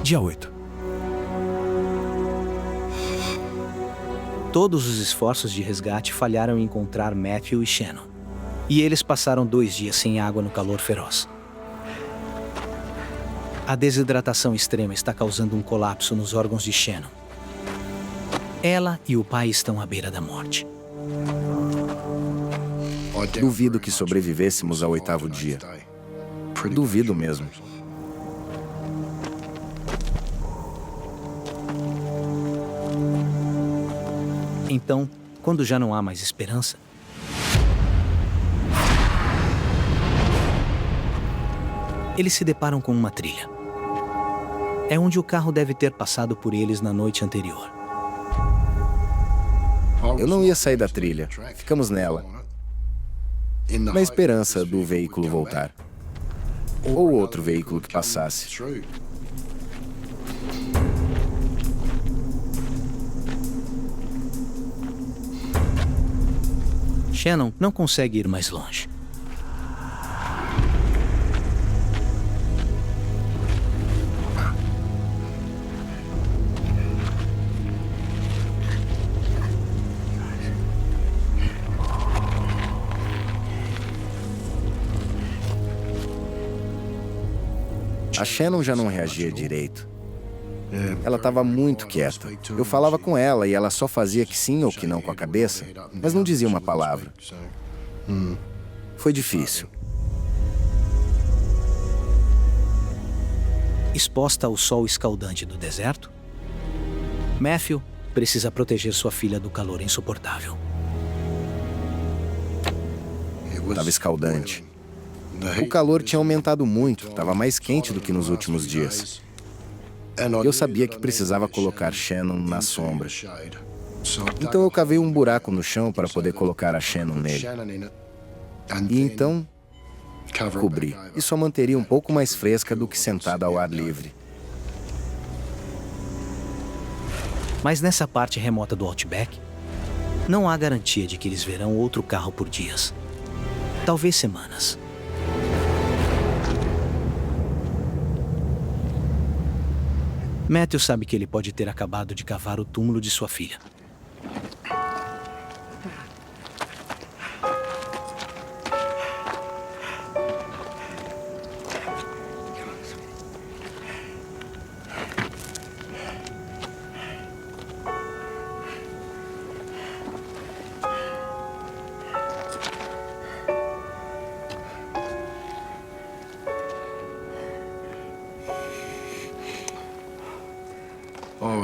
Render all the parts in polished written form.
Dia 8. Todos os esforços de resgate falharam em encontrar Matthew e Shannon. E eles passaram 2 dias sem água no calor feroz. A desidratação extrema está causando um colapso nos órgãos de Shannon. Ela e o pai estão à beira da morte. Duvido que sobrevivêssemos ao 8º dia. Duvido mesmo. Então, quando já não há mais esperança, eles se deparam com uma trilha. É onde o carro deve ter passado por eles na noite anterior. Eu não ia sair da trilha. Ficamos nela, na esperança do veículo voltar. Ou outro veículo que passasse. Shannon não consegue ir mais longe. A Shannon já não reagia direito. Ela estava muito quieta. Eu falava com ela e ela só fazia que sim ou que não com a cabeça, mas não dizia uma palavra. Foi difícil. Exposta ao sol escaldante do deserto, Matthew precisa proteger sua filha do calor insuportável. Estava escaldante. O calor tinha aumentado muito, estava mais quente do que nos últimos dias. Eu sabia que precisava colocar Shannon na sombra. Então eu cavei um buraco no chão para poder colocar a Shannon nele. E então, cobri. Isso a manteria um pouco mais fresca do que sentada ao ar livre. Mas nessa parte remota do Outback, não há garantia de que eles verão outro carro por dias. Talvez semanas. Matthew sabe que ele pode ter acabado de cavar o túmulo de sua filha.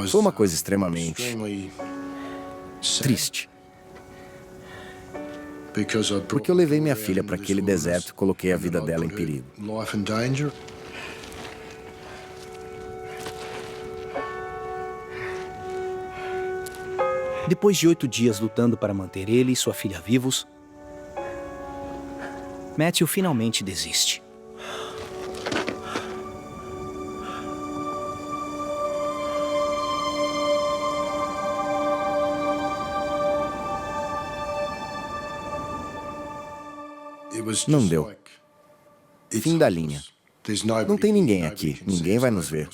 Foi uma coisa extremamente triste. Porque eu levei minha filha para aquele deserto e coloquei a vida dela em perigo. Depois de 8 dias lutando para manter ele e sua filha vivos, Matthew finalmente desiste. Não deu. Fim da linha. Não tem ninguém aqui. Ninguém vai nos ver.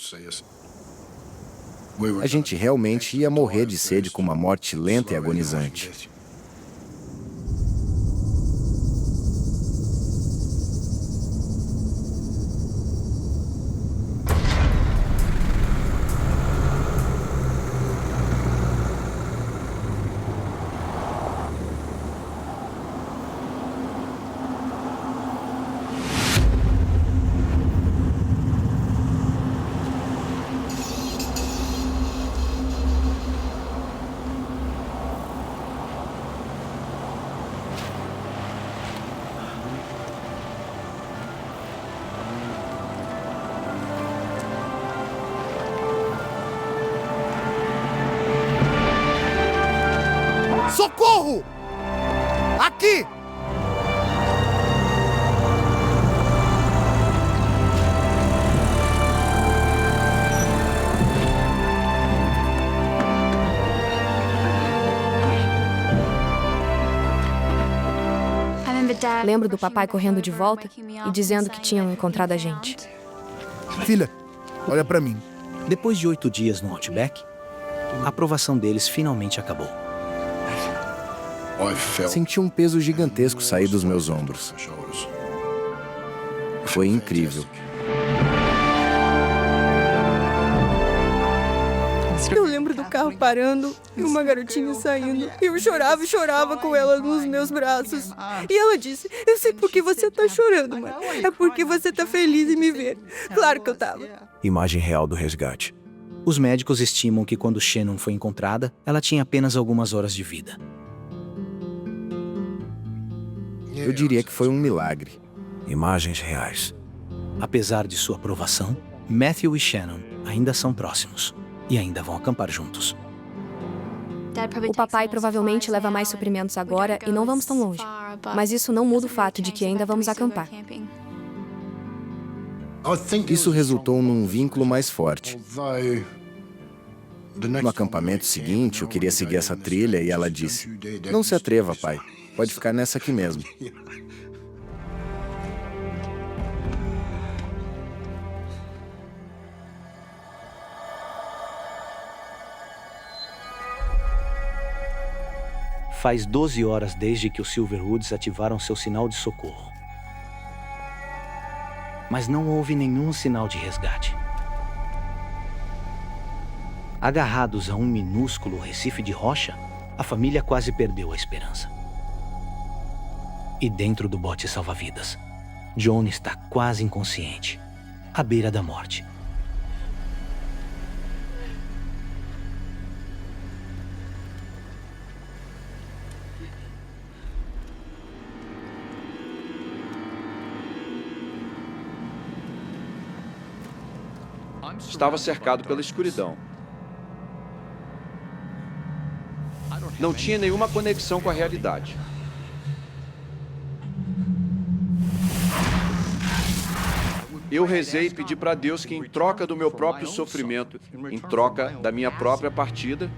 A gente realmente ia morrer de sede com uma morte lenta e agonizante. Socorro! Aqui! Lembro do papai correndo de volta e dizendo que tinham encontrado a gente. Filha, olha pra mim. Depois de 8 dias no Outback, a aprovação deles finalmente acabou. Senti um peso gigantesco sair dos meus ombros. Foi incrível. Eu lembro do carro parando e uma garotinha saindo. Eu chorava e chorava com ela nos meus braços. E ela disse, eu sei por que você tá chorando, mãe. É porque você tá feliz em me ver. Claro que eu tava. Imagem real do resgate. Os médicos estimam que quando Shannon foi encontrada, ela tinha apenas algumas horas de vida. Eu diria que foi um milagre. Imagens reais. Apesar de sua aprovação, Matthew e Shannon ainda são próximos e ainda vão acampar juntos. O papai provavelmente leva mais suprimentos agora e não vamos tão longe. Mas isso não muda o fato de que ainda vamos acampar. Isso resultou num vínculo mais forte. No acampamento seguinte, eu queria seguir essa trilha e ela disse, não se atreva, pai. Pode ficar nessa aqui mesmo. Faz 12 horas desde que os Silverwoods ativaram seu sinal de socorro. Mas não houve nenhum sinal de resgate. Agarrados a um minúsculo recife de rocha, a família quase perdeu a esperança. E dentro do bote salva-vidas, John está quase inconsciente, à beira da morte. Estava cercado pela escuridão. Não tinha nenhuma conexão com a realidade. Eu rezei e pedi para Deus que, em troca do meu próprio sofrimento, em troca da minha própria partida,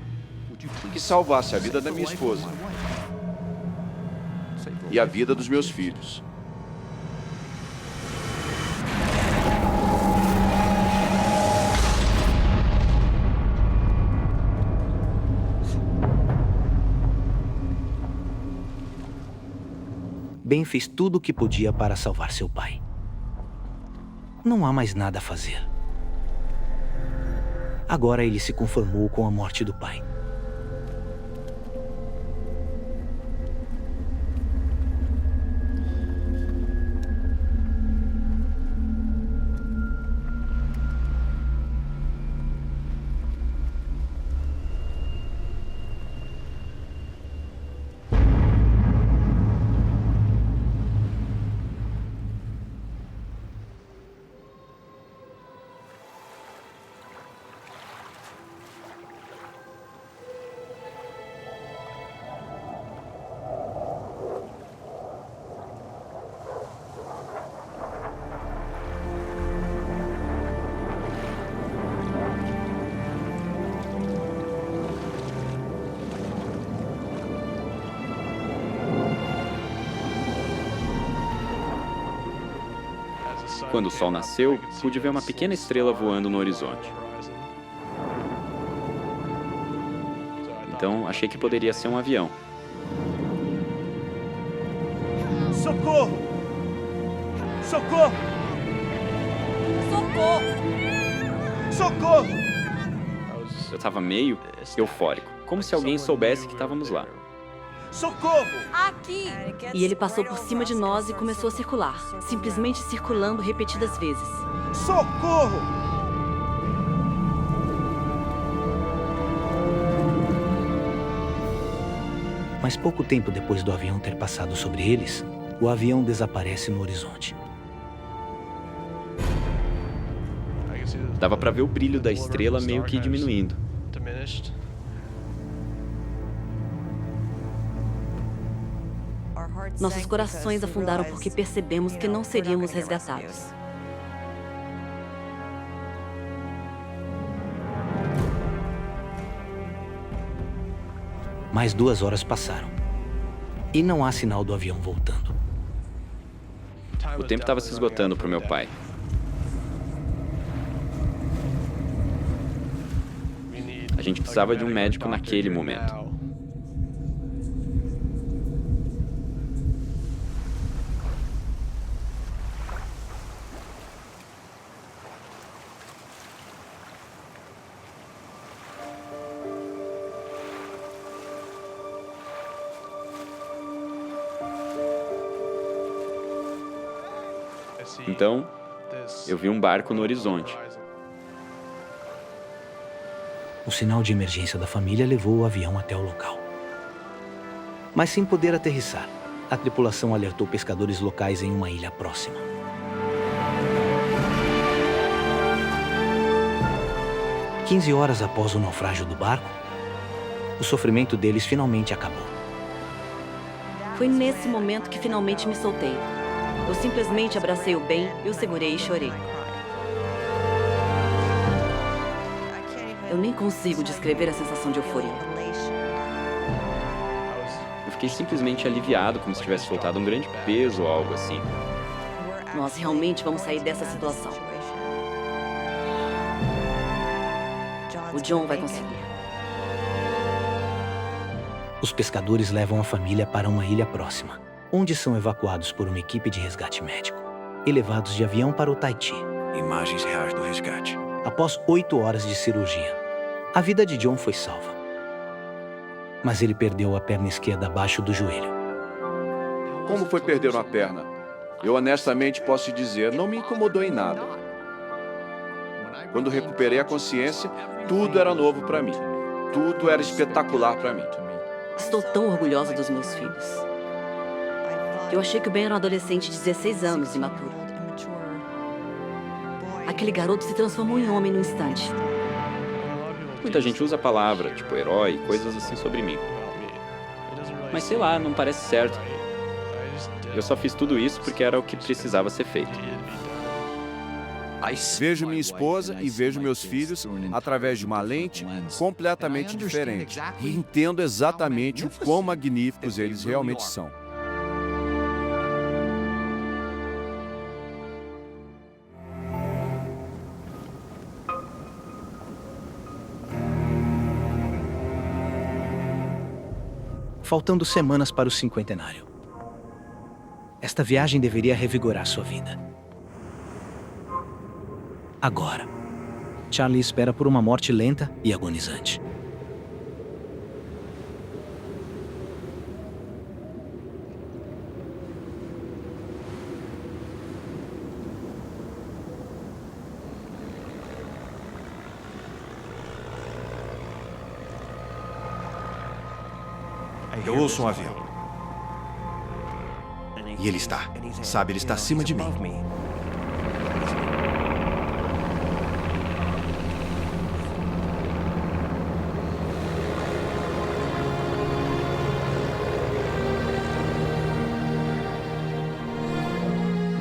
que salvasse a vida da minha esposa e a vida dos meus filhos. Ben fez tudo o que podia para salvar seu pai. Não há mais nada a fazer. Agora ele se conformou com a morte do pai. Quando o sol nasceu, pude ver uma pequena estrela voando no horizonte. Então, achei que poderia ser um avião. Socorro! Socorro! Socorro! Socorro! Eu estava meio eufórico, como se alguém soubesse que estávamos lá. Socorro! Aqui! E ele passou por cima de nós e começou a circular, simplesmente circulando repetidas vezes. Socorro! Mas pouco tempo depois do avião ter passado sobre eles, o avião desaparece no horizonte. Dava para ver o brilho da estrela meio que diminuindo. Nossos corações afundaram porque percebemos que não seríamos resgatados. Mais 2 horas passaram. E não há sinal do avião voltando. O tempo estava se esgotando para o meu pai. A gente precisava de um médico naquele momento. Então, eu vi um barco no horizonte. O sinal de emergência da família levou o avião até o local. Mas sem poder aterrissar, a tripulação alertou pescadores locais em uma ilha próxima. Quinze horas após o naufrágio do barco, o sofrimento deles finalmente acabou. Foi nesse momento que finalmente me soltei. Eu simplesmente abracei o Ben, eu segurei e chorei. Eu nem consigo descrever a sensação de euforia. Eu fiquei simplesmente aliviado, como se tivesse soltado um grande peso ou algo assim. Nós realmente vamos sair dessa situação. O John vai conseguir. Os pescadores levam a família para uma ilha próxima, onde são evacuados por uma equipe de resgate médico e levados de avião para o Tahiti. Imagens reais do resgate. Após 8 horas de cirurgia, a vida de John foi salva. Mas ele perdeu a perna esquerda abaixo do joelho. Como foi perder uma perna? Eu honestamente posso dizer, não me incomodou em nada. Quando recuperei a consciência, tudo era novo para mim. Tudo era espetacular para mim. Estou tão orgulhosa dos meus filhos. Eu achei que o Ben era um adolescente de 16 anos, imaturo. Aquele garoto se transformou em homem no instante. Muita gente usa a palavra, tipo herói, coisas assim sobre mim. Mas sei lá, não parece certo. Eu só fiz tudo isso porque era o que precisava ser feito. Vejo minha esposa e vejo meus filhos através de uma lente completamente diferente. E entendo exatamente o quão magníficos eles realmente são. Faltando semanas para o cinquentenário. Esta viagem deveria revigorar sua vida. Agora, Charlie espera por uma morte lenta e agonizante. Eu ouço um avião. E ele está. Sabe, ele está acima de mim.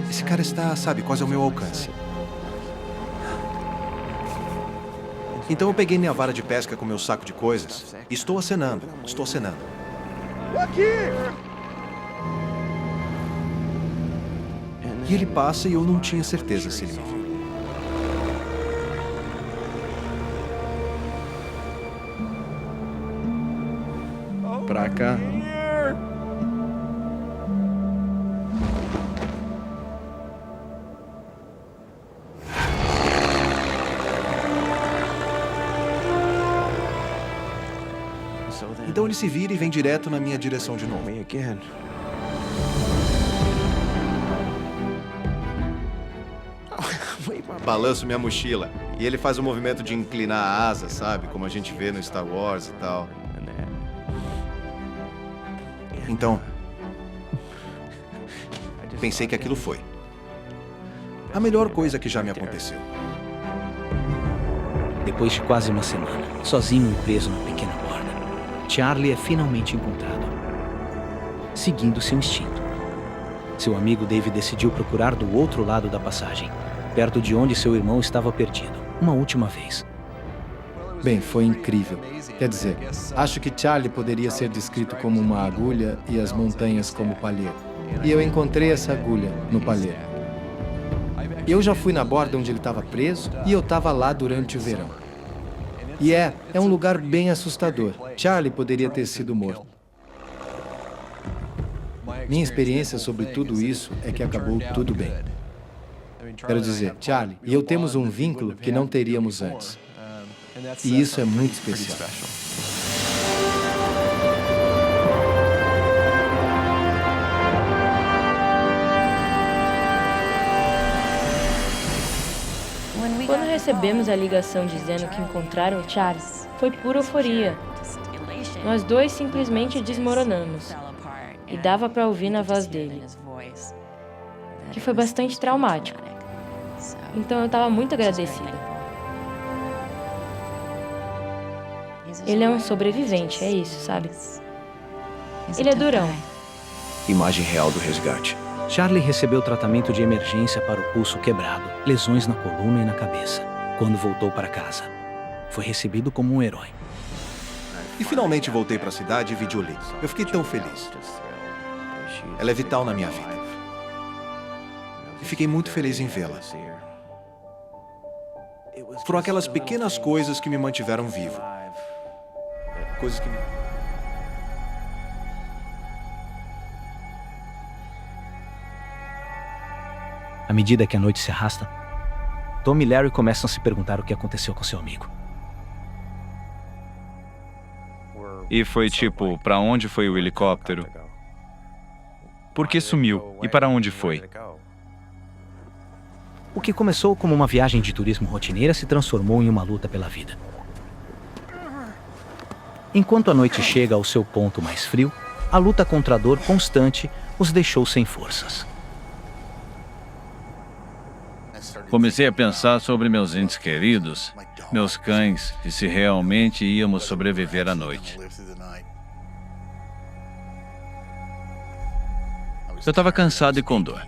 Esse cara está, sabe, quase ao meu alcance. Então eu peguei minha vara de pesca com meu saco de coisas e estou acenando. Aqui! E ele passa e eu não tinha certeza se ele me viu. Pra cá. Então ele se vira e vem direto na minha direção de novo. Balanço minha mochila. E ele faz o movimento de inclinar a asa, sabe? Como a gente vê no Star Wars e tal. Então, pensei que aquilo foi a melhor coisa que já me aconteceu. Depois de quase uma semana, sozinho e preso na pequena borda, Charlie é finalmente encontrado, seguindo seu instinto. Seu amigo Dave decidiu procurar do outro lado da passagem, perto de onde seu irmão estava perdido, uma última vez. Bem, foi incrível. Quer dizer, acho que Charlie poderia ser descrito como uma agulha e as montanhas como palheiro. E eu encontrei essa agulha no palheiro. Eu já fui na borda onde ele estava preso e eu estava lá durante o verão. E é um lugar bem assustador. Charlie poderia ter sido morto. Minha experiência sobre tudo isso é que acabou tudo bem. Quero dizer, Charlie e eu temos um vínculo que não teríamos antes. E isso é muito especial. Quando recebemos a ligação dizendo que encontraram o Charles, foi pura euforia. Nós dois simplesmente desmoronamos. E dava para ouvir na voz dele, que foi bastante traumático. Então eu estava muito agradecida. Ele é um sobrevivente, é isso, sabe? Ele é durão. Imagem real do resgate. Charlie recebeu tratamento de emergência para o pulso quebrado, lesões na coluna e na cabeça. Quando voltou para casa, foi recebido como um herói. E finalmente voltei para a cidade e vi Julie. Eu fiquei tão feliz. Ela é vital na minha vida. E fiquei muito feliz em vê-la. Foram aquelas pequenas coisas que me mantiveram vivo. Coisas que me... À medida que a noite se arrasta, Tom e Larry começam a se perguntar o que aconteceu com seu amigo. E foi tipo, para onde foi o helicóptero? Por que sumiu? E para onde foi? O que começou como uma viagem de turismo rotineira se transformou em uma luta pela vida. Enquanto a noite chega ao seu ponto mais frio, a luta contra a dor constante os deixou sem forças. Comecei a pensar sobre meus entes queridos, meus cães, e se realmente íamos sobreviver à noite. Eu estava cansado e com dor.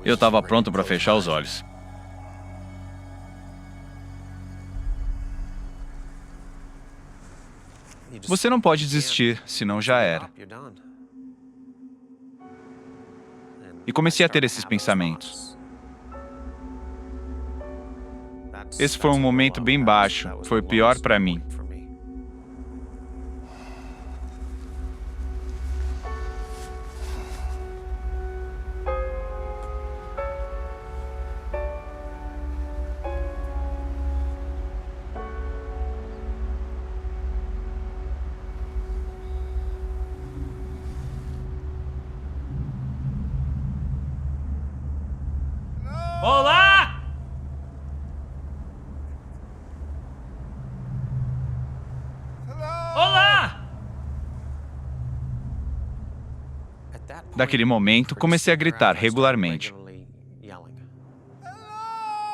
Eu estava pronto para fechar os olhos. Você não pode desistir, senão já era. E comecei a ter esses pensamentos. Esse foi um momento bem baixo, foi o pior para mim. Olá! Olá! Daquele momento, comecei a gritar regularmente.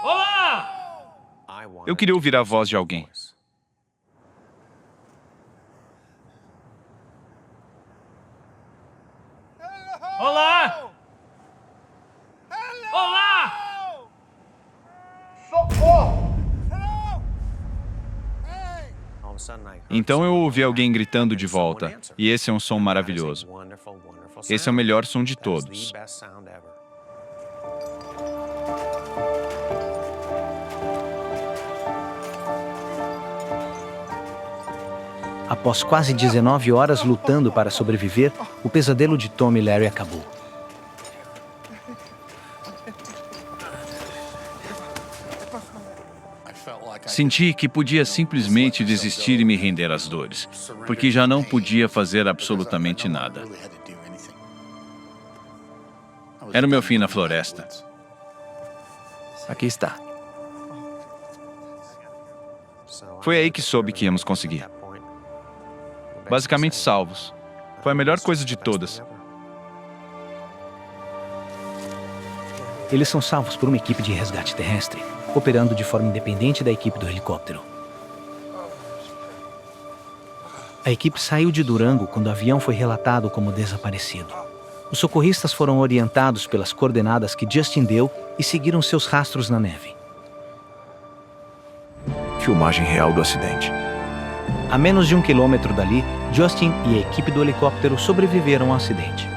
Olá! Eu queria ouvir a voz de alguém. Olá! Olá! Então eu ouvi alguém gritando de volta, e esse é um som maravilhoso. Esse é o melhor som de todos. Após quase 19 horas lutando para sobreviver, o pesadelo de Tom e Larry acabou. Senti que podia simplesmente desistir e me render às dores, porque já não podia fazer absolutamente nada. Era o meu fim na floresta. Aqui está. Foi aí que soube que íamos conseguir. Basicamente salvos. Foi a melhor coisa de todas. Eles são salvos por uma equipe de resgate terrestre, operando de forma independente da equipe do helicóptero. A equipe saiu de Durango quando o avião foi relatado como desaparecido. Os socorristas foram orientados pelas coordenadas que Justin deu e seguiram seus rastros na neve. Filmagem real do acidente. A menos de 1 quilômetro dali, Justin e a equipe do helicóptero sobreviveram ao acidente.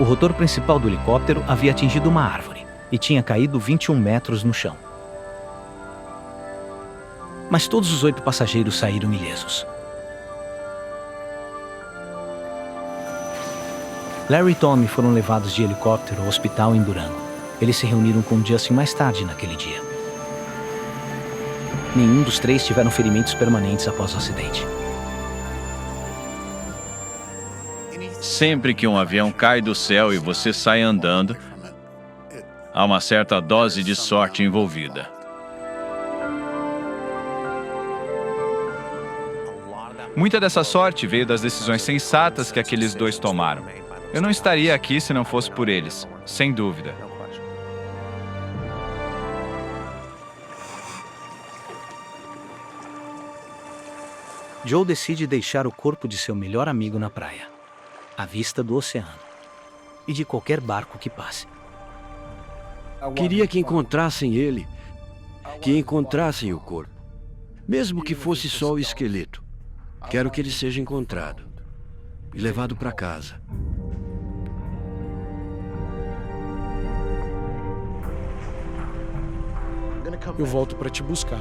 O rotor principal do helicóptero havia atingido uma árvore e tinha caído 21 metros no chão. mas todos os 8 passageiros saíram ilesos. Larry e Tommy foram levados de helicóptero ao hospital em Durango. Eles se reuniram com Justin mais tarde naquele dia. Nenhum dos 3 tiveram ferimentos permanentes após o acidente. Sempre que um avião cai do céu e você sai andando, há uma certa dose de sorte envolvida. Muita dessa sorte veio das decisões sensatas que aqueles 2 tomaram. Eu não estaria aqui se não fosse por eles, sem dúvida. Joe decide deixar o corpo de seu melhor amigo na praia, à vista do oceano e de qualquer barco que passe. Queria que encontrassem ele, que encontrassem o corpo, mesmo que fosse só o esqueleto. Quero que ele seja encontrado e levado para casa. Eu volto para te buscar.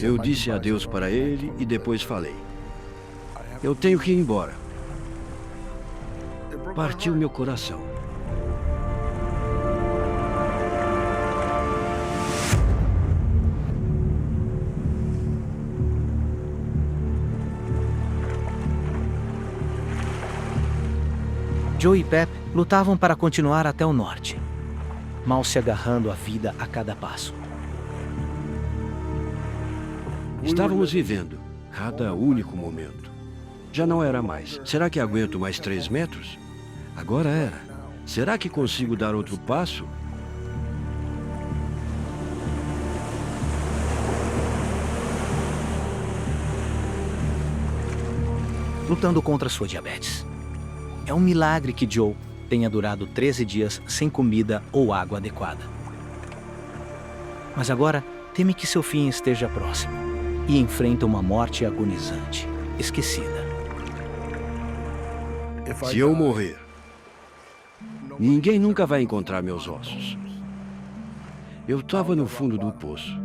Eu disse adeus para ele e depois falei: eu tenho que ir embora. Partiu meu coração. Joe e Pep lutavam para continuar até o norte, mal se agarrando à vida a cada passo. Estávamos vivendo cada único momento. Já não era mais. Será que aguento mais 3 metros? Agora era. Será que consigo dar outro passo? Lutando contra sua diabetes. É um milagre que Joe tenha durado 13 dias sem comida ou água adequada. Mas agora teme que seu fim esteja próximo e enfrenta uma morte agonizante, esquecida. Se eu morrer, ninguém nunca vai encontrar meus ossos. Eu estava no fundo do poço.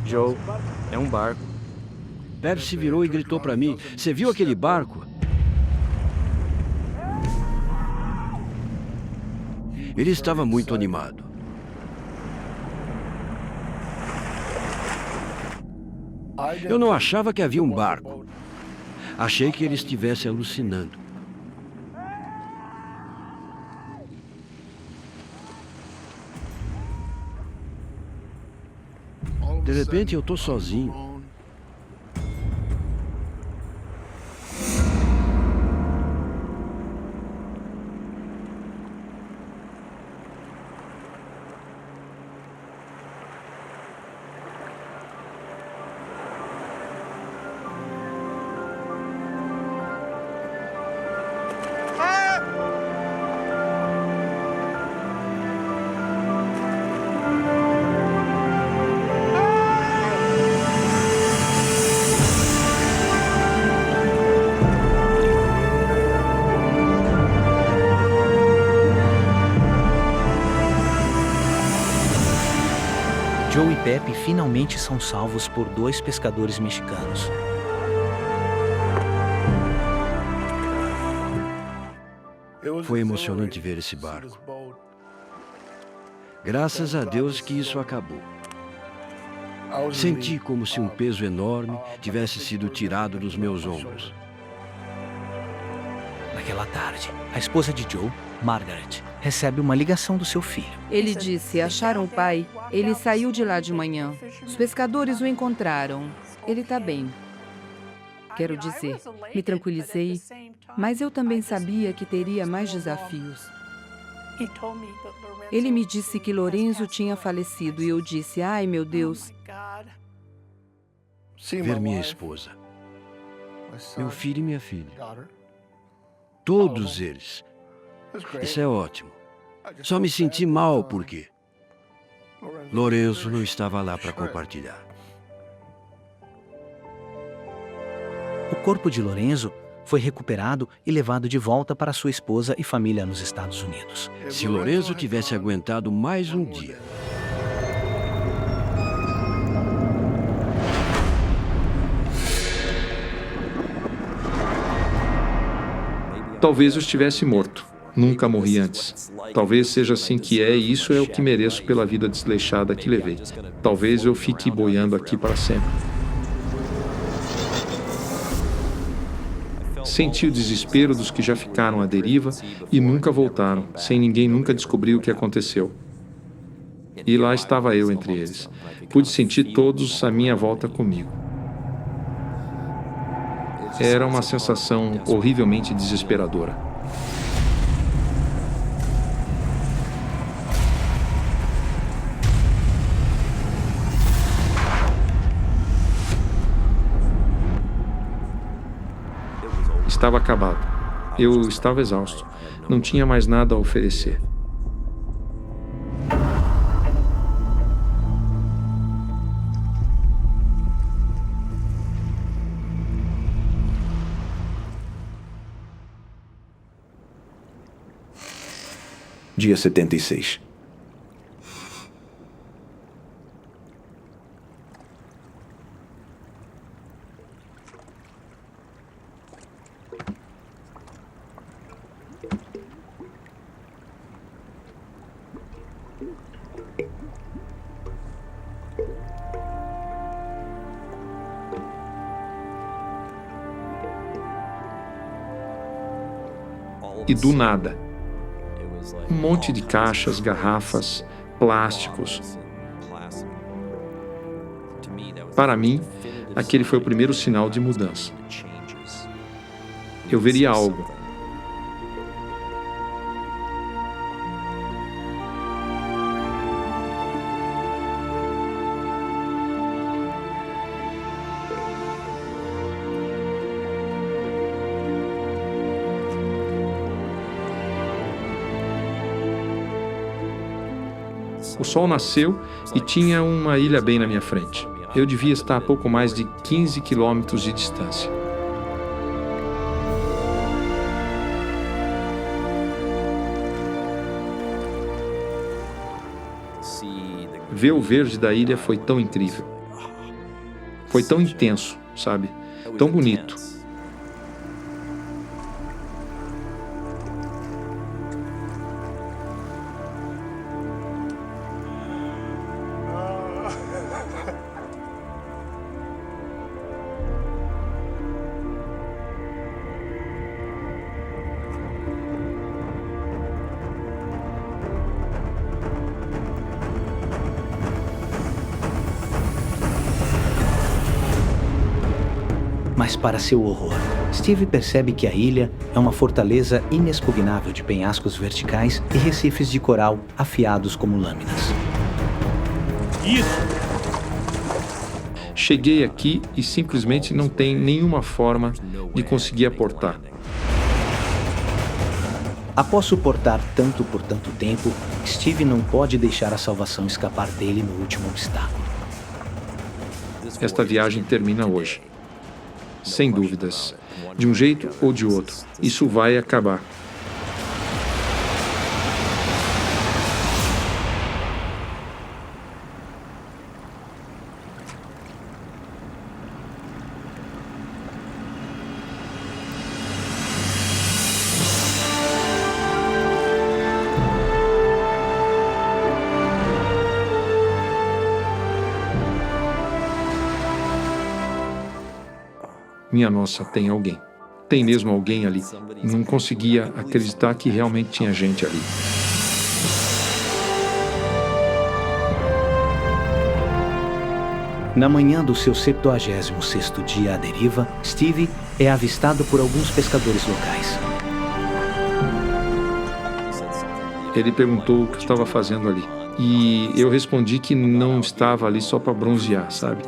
Joe, é um barco. Pep se virou e gritou para mim: você viu aquele barco? Ele estava muito animado. Eu não achava que havia um barco. Achei que ele estivesse alucinando. De repente eu estou sozinho. Joe e Pep finalmente são salvos por 2 pescadores mexicanos. Foi emocionante ver esse barco. Graças a Deus que isso acabou. Senti como se um peso enorme tivesse sido tirado dos meus ombros. Naquela tarde, a esposa de Joe, Margaret, recebe uma ligação do seu filho. Ele disse: acharam o pai. Ele saiu de lá de manhã. Os pescadores o encontraram. Ele está bem. Quero dizer, me tranquilizei, mas eu também sabia que teria mais desafios. Ele me disse que Lorenzo tinha falecido e eu disse: ai, meu Deus. Ver minha esposa, meu filho e minha filha. Todos eles. Isso é ótimo. Só me senti mal porque Lourenço não estava lá para compartilhar. O corpo de Lorenzo foi recuperado e levado de volta para sua esposa e família nos Estados Unidos. Se Lourenço tivesse aguentado mais um dia. Talvez eu estivesse morto. Nunca morri antes. Talvez seja assim que é, e isso é o que mereço pela vida desleixada que levei. Talvez eu fique boiando aqui para sempre. Senti o desespero dos que já ficaram à deriva e nunca voltaram, sem ninguém nunca descobrir o que aconteceu. E lá estava eu entre eles. Pude sentir todos à minha volta comigo. Era uma sensação horrivelmente desesperadora. Estava acabado. Eu estava exausto. Não tinha mais nada a oferecer. Dia 76. E do nada, um monte de caixas, garrafas, plásticos. Para mim, aquele foi o primeiro sinal de mudança. Eu veria algo. O sol nasceu e tinha uma ilha bem na minha frente. Eu devia estar a pouco mais de 15 quilômetros de distância. Ver o verde da ilha foi tão incrível. Foi tão intenso, sabe? Tão bonito. Mas para seu horror, Steve percebe que a ilha é uma fortaleza inexpugnável de penhascos verticais e recifes de coral afiados como lâminas. Isso! Cheguei aqui e simplesmente não tem nenhuma forma de conseguir aportar. Após suportar tanto por tanto tempo, Steve não pode deixar a salvação escapar dele no último obstáculo. Esta viagem termina hoje. Sem dúvidas. De um jeito ou de outro. Isso vai acabar. Minha nossa, tem alguém. Tem mesmo alguém ali. Não conseguia acreditar que realmente tinha gente ali. Na manhã do seu 76º dia à deriva, Steve é avistado por alguns pescadores locais. Ele perguntou o que eu estava fazendo ali. E eu respondi que não estava ali só para bronzear, sabe?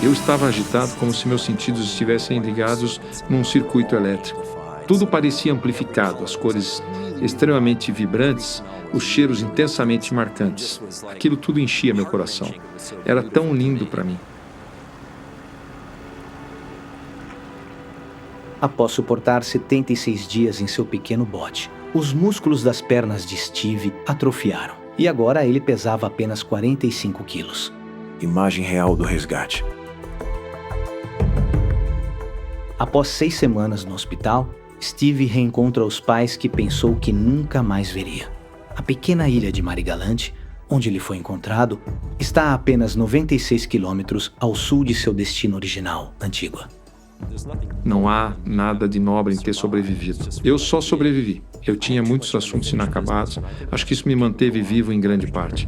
Eu estava agitado como se meus sentidos estivessem ligados num circuito elétrico. Tudo parecia amplificado, as cores extremamente vibrantes, os cheiros intensamente marcantes. Aquilo tudo enchia meu coração. Era tão lindo para mim. Após suportar 76 dias em seu pequeno bote, os músculos das pernas de Steve atrofiaram e agora ele pesava apenas 45 quilos. Imagem real do resgate. Após 6 semanas no hospital, Steve reencontra os pais que pensou que nunca mais veria. A pequena ilha de Marigalante, onde ele foi encontrado, está a apenas 96 quilômetros ao sul de seu destino original, Antígua. Não há nada de nobre em ter sobrevivido. Eu só sobrevivi. Eu tinha muitos assuntos inacabados. Acho que isso me manteve vivo em grande parte.